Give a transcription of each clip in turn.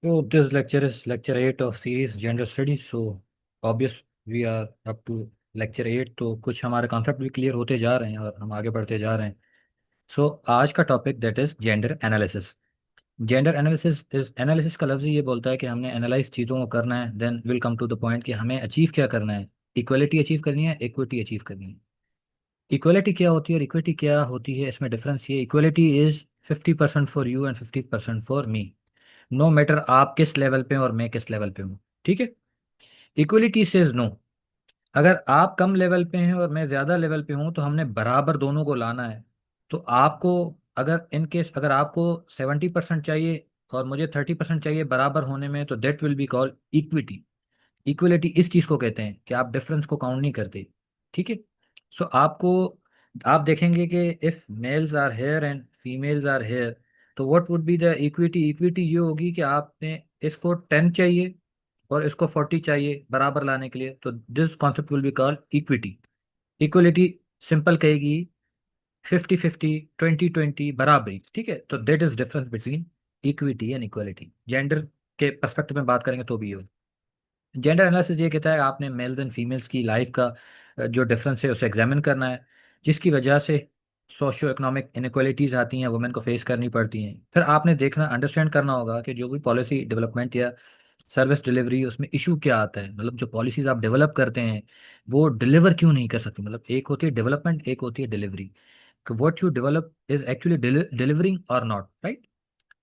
So this lecture is lecture 8 of series Gender Studies. So obvious we are up to lecture 8, तो कुछ हमारे concept भी clear होते जा रहे हैं और हम आगे बढ़ते जा रहे हैं. सो आज का topic that is gender analysis. Gender analysis is analysis का लफ्ज़ ही ये बोलता है कि हमने एनालाइज चीज़ों को करना है, then will come to the point कि हमें अचीव क्या करना है. इक्वलिटी अचीव करनी है, इक्विटी अचीव करनी है. इक्वलिटी क्या होती है और इक्विटी क्या होती है, इसमें डिफरेंस ये. Equality is 50% for you and 50% for me. No matter आप किस लेवल पे हो और मैं किस लेवल पे हूँ. ठीक है. Equality says no. अगर आप कम लेवल पे हैं और मैं ज़्यादा लेवल पे हूँ तो हमने बराबर दोनों को लाना है. तो आपको, अगर इन केस अगर आपको 70% चाहिए और मुझे 30% चाहिए बराबर होने में, तो that will be called equity. Equality इस चीज़ को कहते हैं कि आप डिफरेंस को काउंट नहीं करते. ठीक है. सो आपको, आप देखेंगे कि if males are here and females are here, तो what would be the equity. Equity ये होगी कि आपने इसको 10 चाहिए और इसको 40 चाहिए बराबर लाने के लिए, तो this concept will be called equity. Equality simple कहेगी 50-50, 20-20 बराबरी. ठीक है. तो that is difference between equity and equality. Gender के पर्सपेक्टिव में बात करेंगे तो भी हो. जेंडर एनालिसिस ये कहता है आपने मेल्स एंड फीमेल्स की लाइफ का जो डिफरेंस है उसे एग्जामिन करना है, जिसकी वजह से सोशियो इकोनॉमिक इनक्वालिटीज़ आती हैं, वुमेन को फेस करनी पड़ती हैं. फिर आपने देखना, अंडरस्टैंड करना होगा कि जो भी पॉलिसी डेवलपमेंट या सर्विस डिलीवरी उसमें इशू क्या आता है. मतलब जो पॉलिसीज आप डेवलप करते हैं वो डिलीवर क्यों नहीं कर सकती. मतलब एक होती है डेवलपमेंट, एक होती है delivery. What you develop is actually delivering और नॉट, राइट.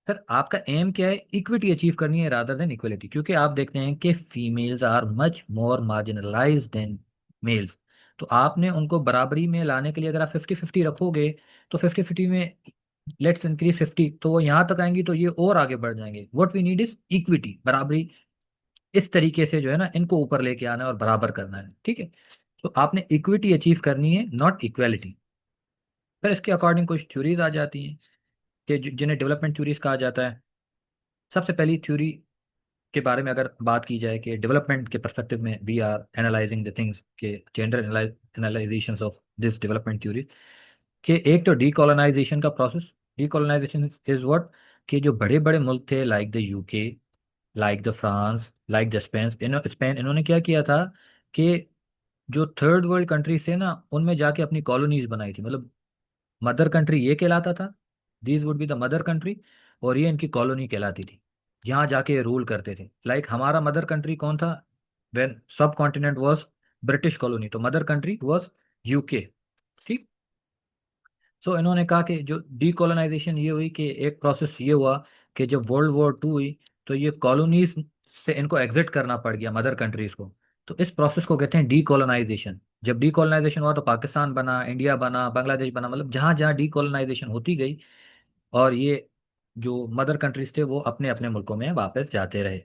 सर आपका एम क्या है. इक्विटी अचीव करनी है रादर देन इक्वलिटी, क्योंकि आप देखते हैं कि females are much more marginalised than males. तो आपने उनको बराबरी में लाने के लिए अगर आप 50-50 रखोगे, तो 50-50 में लेट्स इंक्रीज 50, तो वो यहाँ तक आएंगी तो ये और आगे बढ़ जाएंगे. What we need is equity, बराबरी. इस तरीके से जो है ना, इनको ऊपर लेके आना है और बराबर करना है. ठीक है. तो आपने इक्विटी अचीव करनी है, नॉट इक्वेलिटी. फिर इसके अकॉर्डिंग कुछ थ्योरीज आ जाती हैं कि जिन्हें डेवलपमेंट थ्योरीज कहा जाता है. सबसे पहली थ्योरी के बारे में अगर बात की जाए कि डेवलपमेंट के पर्सपेक्टिव में we are analysing the things के gender analysation of this development theory, कि एक तो डीकोलोनाइजेशन का प्रोसेस. डीकोलोनाइजेशन इज व्हाट, कि जो बड़े बड़े मुल्क थे like the UK, like the France, like the Spain, इन्होंने क्या किया था कि जो थर्ड वर्ल्ड कंट्रीज थे ना, उनमें जाके अपनी कॉलोनीज बनाई थी. मतलब मदर कंट्री ये कहलाता था, these would be the mother country, और ये इनकी कॉलोनी कहलाती थी. यहाँ जाके रूल करते थे. लाइक हमारा मदर कंट्री कौन था, वेन सब कॉन्टिनेंट वॉज ब्रिटिश कॉलोनी, तो मदर कंट्री वॉज यूके. ठीक. सो इन्होंने कहा कि जो डीकोलोनाइजेशन ये हुई कि एक प्रोसेस ये हुआ कि जब वर्ल्ड वॉर 2 हुई, तो ये कॉलोनीज से इनको एग्जिट करना पड़ गया मदर कंट्रीज को. तो इस प्रोसेस को कहते हैं डीकोलोनाइजेशन. जब डीकोलोनाइजेशन हुआ तो पाकिस्तान बना, इंडिया बना, बांग्लादेश बना. मतलब जहाँ जहाँ डीकोलोनाइजेशन होती गई और ये जो मदर कंट्रीज थे वो अपने अपने मुल्कों में वापस जाते रहे,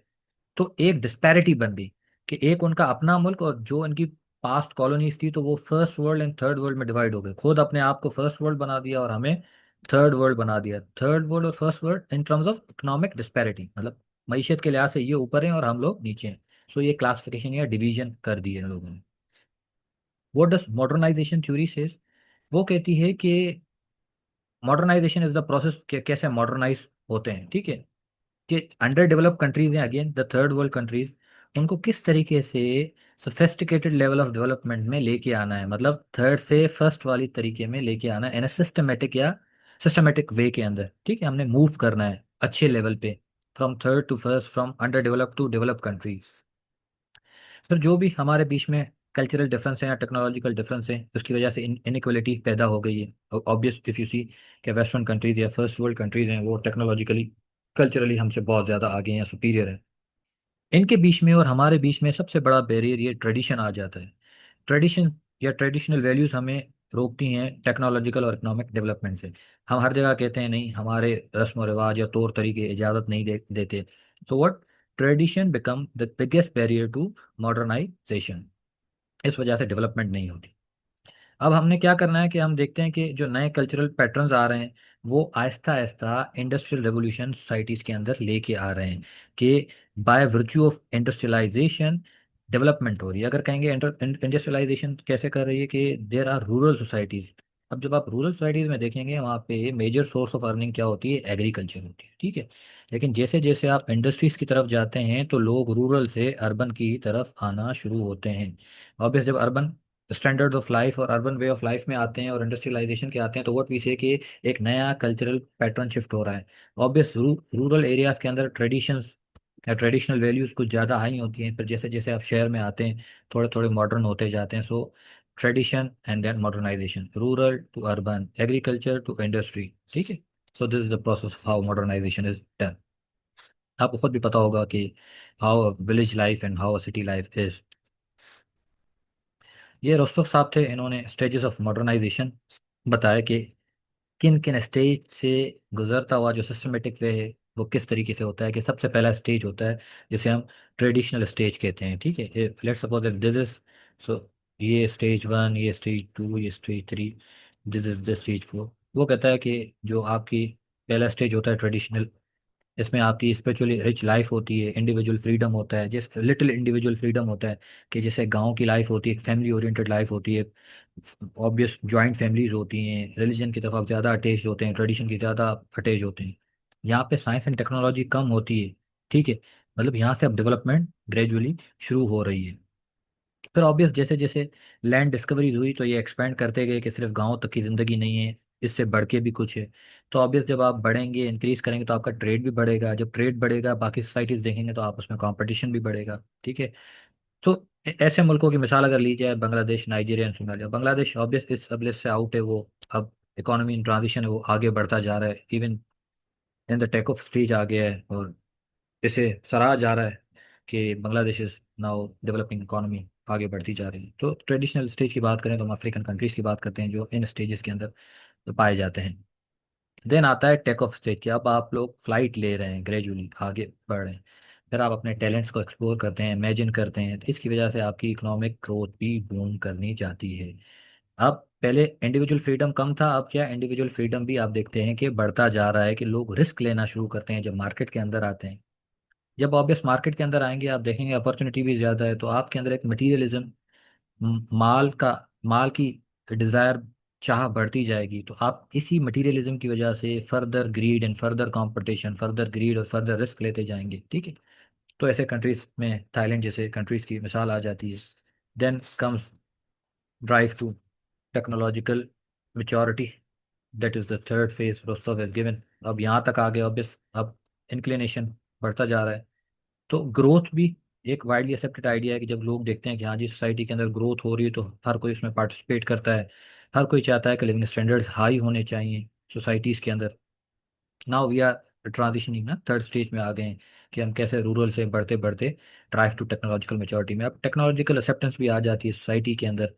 तो एक डिस्पैरिटी बन गई कि एक उनका अपना मुल्क और जो इनकी पास्ट कॉलोनीज थी, तो वो first world and third world में डिवाइड हो गए. खुद अपने आप को फर्स्ट वर्ल्ड बना दिया और हमें थर्ड वर्ल्ड बना दिया. थर्ड वर्ल्ड और first world in terms of economic disparity, मतलब मईशत के लिहाज से ये ऊपर हैं और हम लोग नीचे हैं. सो ये क्लासिफिकेशन या डिवीजन कर दी है इन लोगों ने. What does modernisation theory says, वो कहती है कि मॉडर्नाइजेशन इज द प्रोसेस के कैसे मॉडर्नाइज होते हैं. ठीक है. कि अंडर डेवलप कंट्रीज हैं, again the third world countries, उनको किस तरीके से सोफेस्टिकेटेड लेवल ऑफ डेवलपमेंट में लेके आना है. मतलब थर्ड से फर्स्ट वाली तरीके में लेके आना है इन सिस्टमेटिक या सिस्टमेटिक वे के अंदर. ठीक है. हमने मूव करना है अच्छे लेवल पे, from third to first, from under develop to develop countries. फिर जो भी हमारे बीच में कल्चरल डिफरेंस है या टेक्नोलॉजिकल डिफरेंस है, उसकी वजह से इनइक्वलिटी पैदा हो गई है. ऑब्वियस इफ यू सी कि वेस्टर्न कंट्रीज या फर्स्ट वर्ल्ड कंट्रीज हैं वो टेक्नोलॉजिकली, कल्चरली हमसे बहुत ज़्यादा आगे हैं या सुपीरियर है. इनके बीच में और हमारे बीच में सबसे बड़ा बैरियर ये ट्रेडिशन आ जाता है. ट्रेडिशन या ट्रेडिशनल वैल्यूज़ हमें रोकती हैं टेक्नोलॉजिकल और इकोनॉमिक डेवलपमेंट से. हम हर जगह कहते हैं नहीं, हमारे रस्म व रिवाज या तौर तरीके इजाज़त नहीं देते. तो what, tradition become the biggest barrier to modernisation. इस वजह से डेवलपमेंट नहीं होती. अब हमने क्या करना है कि हम देखते हैं कि जो नए कल्चरल पैटर्न्स आ रहे हैं वो Aahista Aahista industrial revolution societies के अंदर लेके आ रहे हैं कि by virtue of industrialisation development हो रही है. अगर कहेंगे इंडस्ट्रियलाइजेशन कैसे कर रही है, कि देर आर रूरल सोसाइटीज़ अब जब आप रूरल सोसाइटीज़ में देखेंगे वहाँ पे मेजर सोर्स ऑफ अर्निंग क्या होती है, एग्रीकल्चर होती है, ठीक है। लेकिन जैसे जैसे आप इंडस्ट्रीज़ की तरफ जाते हैं तो लोग रूरल से अर्बन की तरफ आना शुरू होते हैं। ऑब्वियस जब अर्बन स्टैंडर्ड ऑफ लाइफ और अर्बन वे ऑफ लाइफ में आते हैं और इंडस्ट्रियलाइजेशन के आते हैं तो व्हाट वी से कि एक नया कल्चरल पैटर्न शिफ्ट हो रहा है। ऑब्वियस रूरल एरियाज़ के अंदर ट्रेडिशंस या ट्रेडिशनल वैल्यूज़ कुछ ज़्यादा हाई होती हैं, फिर जैसे जैसे आप शहर में आते हैं थोड़े थोड़े मॉडर्न होते जाते हैं। So tradition and then modernisation, rural to urban, agriculture to industry, ठीक है। So this is the process how modernisation is done. आपको खुद भी पता होगा कि how village life and how city life is. ये रोस्टोव साहब थे, इन्होंने स्टेजेस ऑफ मॉडर्नाइजेशन बताया कि किन किन स्टेज से गुजरता हुआ जो सिस्टमेटिक वे है वो किस तरीके से होता है। कि सबसे पहला स्टेज होता है जिसे हम ट्रेडिशनल स्टेज कहते हैं, ठीक है। Let's suppose if this is, so ये स्टेज वन, ये स्टेज टू, ये stage three, this is the stage four. वो कहता है कि जो आपकी पहला स्टेज होता है ट्रेडिशनल, इसमें आपकी स्पिरिचुअली रिच लाइफ होती है, इंडिविजुअल फ्रीडम होता है, जिस लिटिल इंडिविजुअल फ्रीडम होता है। कि जैसे गांव की लाइफ होती है, एक फैमिली ओरिएंटेड लाइफ होती है, ऑब्वियस जॉइंट फैमिलीज होती हैं, रिलीजन की तरफ आप ज़्यादा अटैच होते हैं, ट्रेडिशन की ज़्यादा अटैच होते हैं। यहाँ पे साइंस एंड टेक्नोलॉजी कम होती है, ठीक है। मतलब यहाँ से अब डेवलपमेंट ग्रेजुअली शुरू हो रही है। फिर ऑब्वियस जैसे जैसे लैंड डिस्कवरीज हुई तो ये एक्सपेंड करते गए कि सिर्फ गांव तक की ज़िंदगी नहीं है, इससे बढ़ के भी कुछ है। तो ऑब्वियस जब आप बढ़ेंगे, इंक्रीज करेंगे, तो आपका ट्रेड भी बढ़ेगा, जब ट्रेड बढ़ेगा बाकी सोसाइटीज़ देखेंगे तो आपस में कंपटीशन भी बढ़ेगा, ठीक है। तो ऐसे मुल्कों की मिसाल अगर ली जाए, Bangladesh, Nigeria and Somalia. Bangladesh obvious इस सब लिस्ट से आउट है, वो अब इकोनॉमी इन ट्रांजिशन है, वो आगे बढ़ता जा रहा है, even in the take off stage आ गया है। और इसे सराहा जा रहा है कि Bangladesh is now developing economy, आगे बढ़ती जा रही है। तो ट्रेडिशनल स्टेज की बात करें तो हम अफ्रीकन कंट्रीज की बात करते हैं जो इन स्टेजेस के अंदर पाए जाते हैं। देन आता है टेक ऑफ स्टेज, कि अब आप लोग फ्लाइट ले रहे हैं, ग्रेजुअली आगे बढ़ रहे हैं। फिर आप अपने टैलेंट्स को एक्सप्लोर करते हैं, इमेजिन करते हैं, तो इसकी वजह से आपकी इकोनॉमिक ग्रोथ भी बूम करनी जाती है। अब पहले इंडिविजुअल फ्रीडम कम था, अब क्या इंडिविजुअल फ्रीडम भी आप देखते हैं कि बढ़ता जा रहा है, कि लोग रिस्क लेना शुरू करते हैं जब मार्केट के अंदर आते हैं। जब ऑब्वियस मार्केट के अंदर आएंगे आप देखेंगे अपॉर्चुनिटी भी ज़्यादा है, तो आपके अंदर एक मटीरियलिज्म, माल का, माल की डिज़ायर, चाह बढ़ती जाएगी। तो आप इसी मटीरियलिज्म की वजह से further greed and further competition, further greed और फर्दर रिस्क लेते जाएंगे, ठीक है। तो ऐसे कंट्रीज में थाईलैंड जैसे कंट्रीज की मिसाल आ जाती है। Then comes drive to technological maturity, that is the third phase Rostow has given. अब यहाँ तक आ गए ऑब्वियस, अब इंक्लिनेशन बढ़ता जा रहा है। तो ग्रोथ भी एक वाइडली एक्सेप्टेड आइडिया है कि जब लोग देखते हैं कि हाँ जी सोसाइटी के अंदर ग्रोथ हो रही है तो हर कोई उसमें पार्टिसिपेट करता है। हर कोई चाहता है कि लिविंग स्टैंडर्ड्स हाई होने चाहिए सोसाइटीज़ के अंदर। नाउ वी आर ट्रांजिशनिंग ना, थर्ड स्टेज में आ गए हैं कि हम कैसे रूरल से बढ़ते बढ़ते ड्राइव टू टेक्नोलॉजिकल मेच्योरिटी में, अब टेक्नोलॉजिकल एक्सेप्टेंस भी आ जाती है सोसाइटी के अंदर।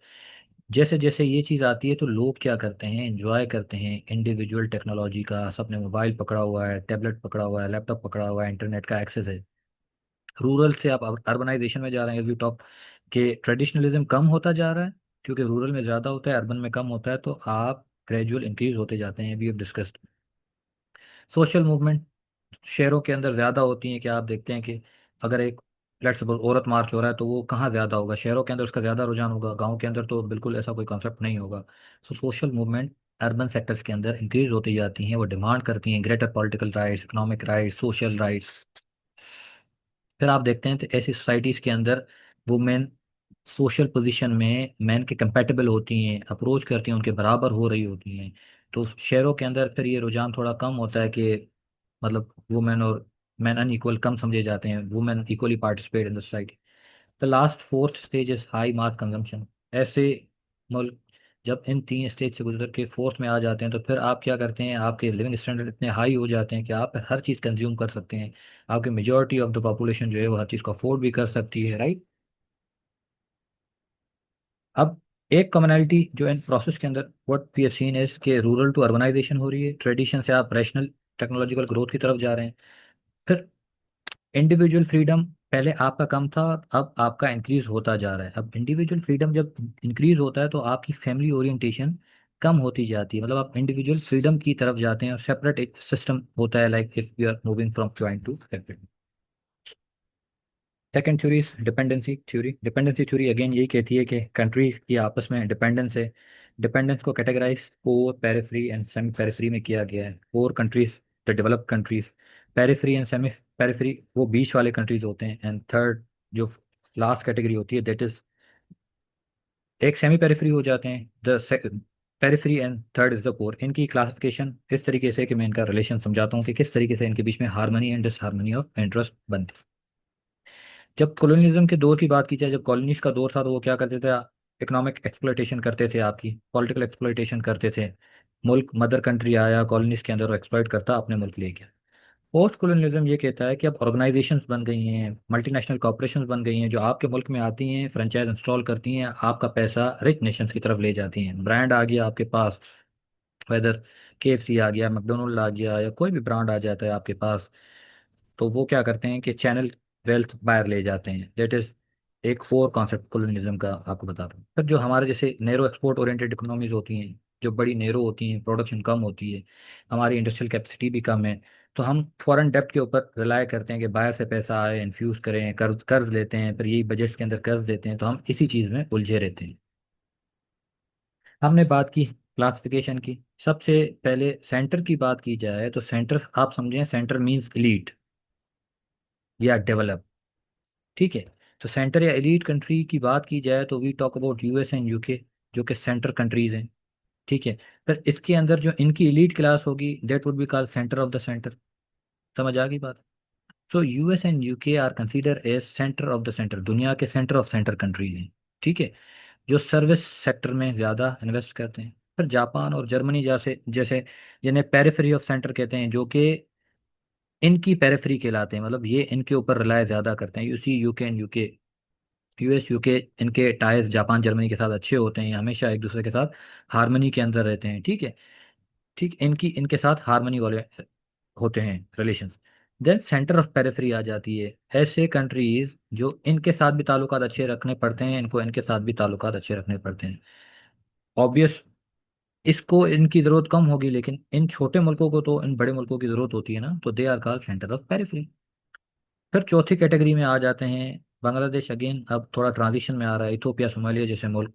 जैसे जैसे ये चीज़ आती है तो लोग क्या करते हैं, एंजॉय करते हैं इंडिविजुअल टेक्नोलॉजी का। सबने मोबाइल पकड़ा हुआ है, टैबलेट पकड़ा हुआ है, लैपटॉप पकड़ा हुआ है, इंटरनेट का एक्सेस है। रूरल से आप अर्बनाइजेशन में जा रहे हैं, एज वी टॉक कि ट्रेडिशनलिज्म कम होता जा रहा है क्योंकि रूरल में ज़्यादा होता है, अर्बन में कम होता है, तो आप ग्रेजुअल इंक्रीज होते जाते हैं। We have discussed social movement शहरों के अंदर ज़्यादा होती हैं। कि आप देखते हैं कि अगर एक लेट्स सपोज औरत मार्च हो रहा है तो वो कहाँ ज़्यादा होगा, शहरों के अंदर उसका ज़्यादा रुझान होगा, गांव के अंदर तो बिल्कुल ऐसा कोई कॉन्सेप्ट नहीं होगा। सो सोशल मूवमेंट अर्बन सेक्टर्स के अंदर इंक्रीज होती जाती हैं, वो डिमांड करती हैं greater political rights, economic rights, social rights. फिर आप देखते हैं तो ऐसी सोसाइटीज़ के अंदर वुमेन सोशल पोजीशन में मैन के कंपेटेबल होती हैं, अप्रोच करती हैं, उनके बराबर हो रही होती हैं। तो शहरों के अंदर फिर ये रुझान थोड़ा कम होता है कि मतलब वुमेन और मैन अनइक्वल कम समझे जाते हैं, women equally participate in the society. The last fourth stage is high mass consumption. ऐसे मुल्क जब इन तीन स्टेज से गुजर के फोर्थ में आ जाते हैं तो फिर आप क्या करते हैं, आपके लिविंग स्टैंडर्ड इतने हाई हो जाते हैं कि आप हर चीज़ कंज्यूम कर सकते हैं। आपकी मेजोरिटी ऑफ द पॉपुलेशन जो है वो हर चीज़ को अफोर्ड भी कर सकती है, राइट। अब एक कम्युनैलिटी जो इन प्रोसेस के अंदर what we have seen is के रूरल टू अर्बनाइजेशन हो रही है, ट्रेडिशन से आप रैशनल टेक्नोलॉजिकल ग्रोथ की तरफ जा रहे हैं। फिर इंडिविजुअल फ्रीडम पहले आपका कम था, अब आपका इंक्रीज होता जा रहा है। अब इंडिविजुअल फ्रीडम जब इंक्रीज होता है तो आपकी फैमिली ओरिएंटेशन कम होती जाती है, मतलब आप इंडिविजुअल फ्रीडम की तरफ जाते हैं और सेपरेट एक सिस्टम होता है, like if you are moving from joint to separate. Second theory dependency theory. Dependency theory again यही कहती है कि कंट्री की आपस में डिपेंडेंस है। डिपेंडेंस को categorise core, periphery and semi periphery में किया गया है। Core countries the developed countries, periphery and semi periphery वो बीच वाले कंट्रीज होते हैं, एंड थर्ड जो लास्ट कैटेगरी होती है दैट इज एक सेमी पेरिफेरी हो जाते हैं, the periphery and third is the core. इनकी क्लासिफिकेशन इस तरीके से कि मैं इनका रिलेशन समझाता हूँ कि किस तरीके से इनके बीच में harmony and disharmony of interest बनती है। जब कॉलोनिज्म के दौर की बात की जाए, जब कॉलोनीज का दौर था तो वो क्या करते थे, इकोनॉमिक एक्सप्लॉयटेशन करते थे, आपकी पॉलिटिकल एक्सप्लॉयटेशन करते थे। मुल्क मदर कंट्री आया कॉलोनीज के अंदर, वो एक्सप्लॉयट करता अपने मुल्क ले गया। पोस्ट कॉलोनिज्म ये कहता है कि अब ऑर्गेनाइजेशंस बन गई हैं, मल्टीनेशनल कॉर्पोरेशंस बन गई हैं, जो आपके मुल्क में आती हैं, फ्रेंचाइज इंस्टॉल करती हैं, आपका पैसा रिच नेशंस की तरफ ले जाती हैं। ब्रांड आ गया आपके पास, वेदर KFC आ गया, मैकडोनल्ड आ गया, या कोई भी ब्रांड आ जाता है आपके पास, तो वो क्या करते हैं कि चैनल वेल्थ बाहर ले जाते हैं। दैट इज एक फोर कॉन्सेप्ट कॉलोनिज्म का आपको बताता हूँ। फिर जो हमारे जैसे नैरो एक्सपोर्ट ओरिएंटेड इकोनॉमीज होती हैं, जो बड़ी नैरो होती हैं, प्रोडक्शन कम होती है, हमारी इंडस्ट्रियल कैपेसिटी भी कम है, तो हम फॉरेन डेप्ट के ऊपर रिलाय करते हैं कि बाहर से पैसा आए, इन्फ्यूज करें, कर्ज कर्ज लेते हैं, फिर यही बजट के अंदर कर्ज देते हैं, तो हम इसी चीज़ में उलझे रहते हैं। हमने बात की क्लासिफिकेशन की। सबसे पहले सेंटर की बात की जाए तो सेंटर आप समझें, सेंटर मींस एलीट या डेवलप, ठीक है। तो सेंटर या एलीट कंट्री की बात की जाए तो we talk about US and UK, जो कि सेंटर कंट्रीज हैं, ठीक है। पर इसके अंदर जो इनकी एलीट क्लास होगी that would be called centre of the centre. समझ आ गई बात? So US and UK are consider as centre of the centre, दुनिया के सेंटर ऑफ सेंटर कंट्रीज हैं, ठीक है, जो सर्विस सेक्टर में ज़्यादा इन्वेस्ट करते हैं। फिर जापान और जर्मनी जैसे जैसे जिन्हें पेरिफेरी ऑफ सेंटर कहते हैं, जो कि इनकी पेरिफेरी कहलाते हैं, मतलब ये इनके ऊपर रिलाय ज़्यादा करते हैं। UC UK and UK, US UK, इनके टाइज जापान जर्मनी के साथ अच्छे होते हैं, ये हमेशा एक दूसरे के साथ हारमनी के अंदर रहते हैं, ठीक है। ठीक, इनकी इनके साथ हारमनी वाले होते हैं relations. Then centre of periphery आ जाती है, ऐसे कंट्रीज जो इनके साथ भी ताल्लुकात अच्छे रखने पड़ते हैं, इनको इनके साथ भी ताल्लुकात अच्छे रखने पड़ते हैं। ऑब्वियस, इसको इनकी ज़रूरत कम होगी, लेकिन इन छोटे मुल्कों को तो इन बड़े मुल्कों की ज़रूरत होती है ना, तो they are called centre of periphery. फिर चौथी कैटेगरी में आ जाते हैं बांग्लादेश। अगेन अब थोड़ा ट्रांजिशन में आ रहा है, इथोपिया सोमालिया जैसे मुल्क,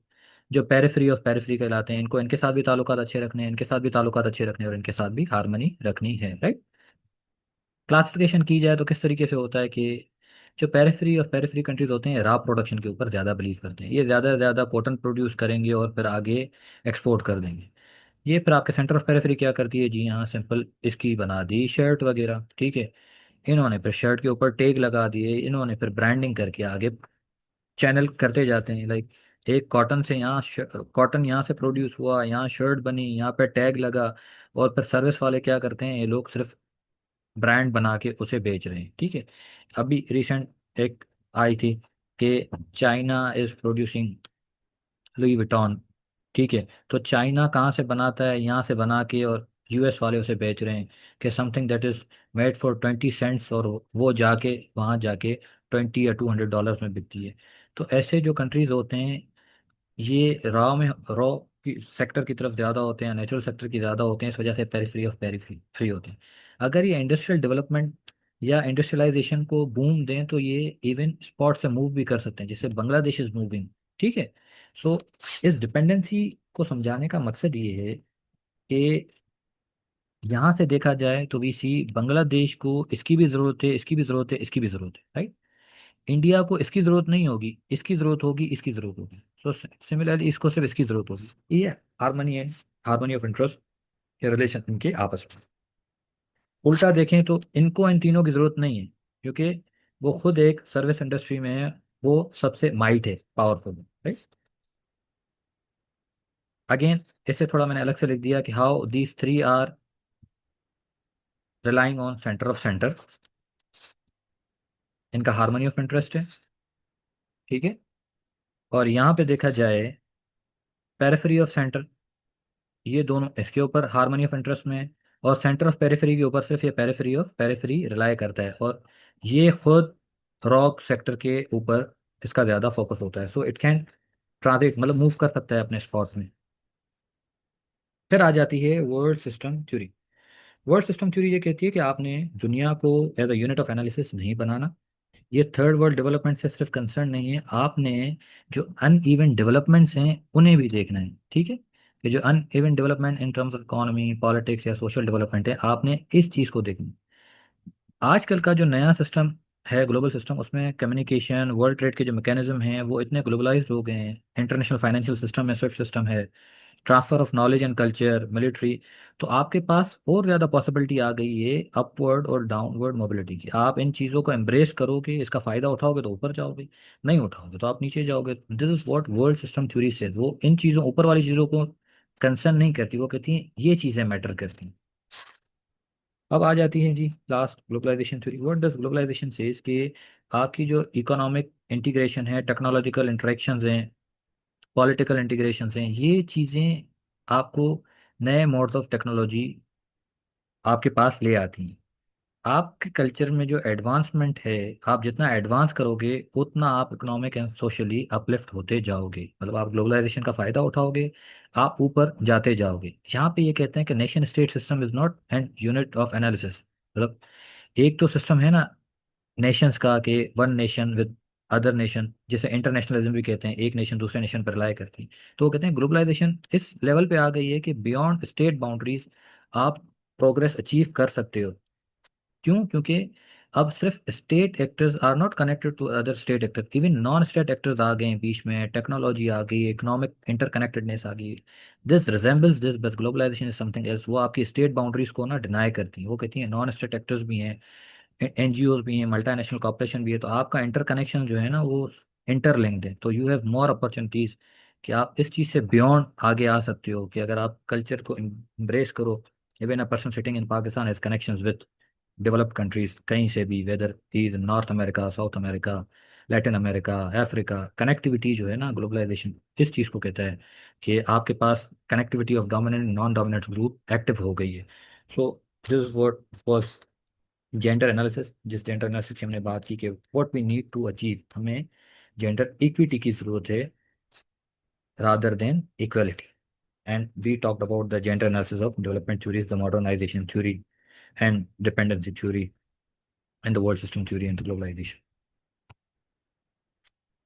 जो पेरिफेरी ऑफ पेरिफेरी कहलाते हैं। इनको इनके साथ भी ताल्लुकात अच्छे रखने हैं, इनके साथ भी ताल्लुकात अच्छे रखने हैं, और इनके साथ भी हारमनी रखनी है, राइट। क्लासिफिकेशन की जाए तो किस तरीके से होता है कि जो पेरिफेरी ऑफ पेरिफेरी कंट्रीज होते हैं, रॉ प्रोडक्शन के ऊपर ज़्यादा बिलीव करते हैं, ये ज़्यादा से ज़्यादा कॉटन प्रोड्यूस करेंगे और फिर आगे एक्सपोर्ट कर देंगे। ये फिर आपके सेंटर ऑफ पेरिफेरी क्या करती है, जी हाँ, सिंपल इसकी बना दी शर्ट वगैरह, ठीक है। इन्होंने फिर शर्ट के ऊपर टैग लगा दिए, इन्होंने फिर ब्रांडिंग करके आगे चैनल करते जाते हैं। लाइक एक कॉटन से यहाँ कॉटन यहाँ से प्रोड्यूस हुआ, यहाँ शर्ट बनी, यहाँ पे टैग लगा, और फिर सर्विस वाले क्या करते हैं, ये लोग सिर्फ ब्रांड बना के उसे बेच रहे हैं, ठीक है। अभी रिसेंट एक आई थी कि China is producing Louis Vuitton, ठीक है। तो चाइना कहाँ से बनाता है, यहाँ से बना के, और US वाले उसे बेच रहे हैं कि something that is made for 20 cents, और वो जाके वहाँ जाके 20 या $200 में बिकती है। तो ऐसे जो कंट्रीज होते हैं, ये रॉ की सेक्टर की तरफ ज़्यादा होते हैं, नेचुरल सेक्टर की ज़्यादा होते हैं, इस वजह से पेरिफेरी ऑफ पेरिफेरी फ्री होते हैं। अगर ये इंडस्ट्रियल डेवलपमेंट या इंडस्ट्रियलाइजेशन को बूम दें तो ये इवन स्पॉट से मूव भी कर सकते हैं, जैसे बांग्लादेश इज मूविंग, ठीक है। सो इस डिपेंडेंसी को समझाने का मकसद ये है कि यहाँ से देखा जाए तो वी सी बांग्लादेश को इसकी भी ज़रूरत है, इसकी भी ज़रूरत है, इसकी भी ज़रूरत है, राइट। इंडिया को इसकी ज़रूरत नहीं होगी, इसकी ज़रूरत होगी, इसकी ज़रूरत होगी। सो सिमिलरली इसको सिर्फ इसकी ज़रूरत होगी, ये हारमोनी है, हारमोनी ऑफ इंटरेस्ट या रिलेशन इनके आपस में। उल्टा देखें तो इनको इन तीनों की ज़रूरत नहीं है, क्योंकि वो खुद एक सर्विस इंडस्ट्री में है, वो सबसे माइट है, पावरफुल है, राइट। अगेन इससे थोड़ा मैंने अलग से लिख दिया कि how these three are relying on centre of centre, इनका हारमोनी ऑफ इंटरेस्ट है, ठीक है। और यहाँ पे देखा जाए पेरिफेरी ऑफ सेंटर, ये दोनों इसके ऊपर हारमोनी ऑफ इंटरेस्ट में है, और सेंटर ऑफ पेरिफेरी के ऊपर सिर्फ ये पेरिफेरी ऑफ पेरिफेरी रिलाय करता है, और ये खुद रॉक सेक्टर के ऊपर इसका ज़्यादा फोकस होता है। सो इट कैन ट्रांजिट, मतलब मूव कर सकता है अपने स्पॉट्स में। फिर आ जाती है world system theory. World system theory ये कहती है कि आपने दुनिया को as a unit of analysis नहीं बनाना। ये थर्ड वर्ल्ड डेवलपमेंट से सिर्फ कंसर्न नहीं है, आपने जो अन इवन डेवलपमेंट्स हैं उन्हें भी देखना है, ठीक है। कि जो uneven development in terms of economy politics या सोशल डेवलपमेंट है, आपने इस चीज़ को देखना। आजकल का जो नया सिस्टम है, ग्लोबल सिस्टम, उसमें कम्युनिकेशन, वर्ल्ड ट्रेड के जो मैकेनिज्म हैं वो इतने ग्लोबलाइज्ड हो गए हैं। इंटरनेशनल फाइनेंशियल सिस्टम है, स्विफ्ट सिस्टम है, transfer of knowledge and culture, military. तो आपके पास और ज़्यादा पॉसिबिलिटी आ गई है अपवर्ड और डाउनवर्ड मोबिलिटी की। आप इन चीज़ों को एम्ब्रेस करोगे, इसका फ़ायदा उठाओगे तो ऊपर जाओगे, नहीं उठाओगे तो आप नीचे जाओगे। This is what world system theory से, वो इन चीज़ों, ऊपर वाली चीज़ों को कंसर्न नहीं करती, वो कहती हैं ये चीज़ें मैटर करती हैं। अब आ जाती है जी last, globalisation theory. What does globalisation says कि आपकी जो इकोनॉमिक इंटीग्रेशन है, टेक्नोलॉजिकल इंटरेक्शंस हैं, पॉलिटिकल इंटीग्रेशंस हैं, ये चीज़ें आपको नए मोड्स ऑफ टेक्नोलॉजी आपके पास ले आती हैं। आपके कल्चर में जो एडवांसमेंट है, आप जितना एडवांस करोगे उतना आप इकोनॉमिक एंड सोशली अपलिफ्ट होते जाओगे, मतलब आप ग्लोबलाइजेशन का फ़ायदा उठाओगे, आप ऊपर जाते जाओगे। यहाँ पे ये कहते हैं कि nation state system is not an unit of analysis. मतलब एक तो सिस्टम है ना नेशंस का, कि one nation with other nation, जिसे इंटरनेशनलिज्म भी कहते हैं, एक नेशन दूसरे नेशन पर रिलाई करती है। तो वो कहते हैं ग्लोबलाइजेशन इस लेवल पे आ गई है कि बियॉन्ड स्टेट बाउंड्रीज आप प्रोग्रेस अचीव कर सकते हो। क्यों? क्योंकि अब सिर्फ state actors are not connected to other state actors, even non state actors आ गए हैं बीच में, टेक्नोलॉजी आ गई, इकोनॉमिक इंटरकनेक्टेडनेस आ गई। This resembles this, but globalisation is something else. वो आपकी स्टेट बाउंड्रीज को ना डिनाई करती हैं। वो कहती हैं नॉन स्टेट एक्टर्स भी हैं, एनजीओज भी हैं, मल्टीनेशनल कॉर्पोरेशन भी है, तो आपका इंटरकनेक्शन जो है ना वो इंटरलिंक्ड है। तो यू हैव मोर अपॉर्चुनिटीज कि आप इस चीज़ से बियॉन्ड आगे आ सकते हो, कि अगर आप कल्चर को एम्ब्रेस करो। Even a person sitting in Pakistan has connections with developed countries, कहीं से भी, whether is North America, South America, Latin America, Africa. Connectivity जो है ना, ग्लोबलाइजेशन इस चीज़ को कहता है कि आपके पास connectivity of dominant non dominant group active हो गई है। So this what was gender analysis. जिस जेंडर एनालिसिस की हमने बात की कि what we need to achieve, हमें जेंडर इक्विटी की ज़रूरत है rather than equality. And we talked about the gender analysis of development theories, the modernisation theory and dependency theory, and the world system theory and the globalization.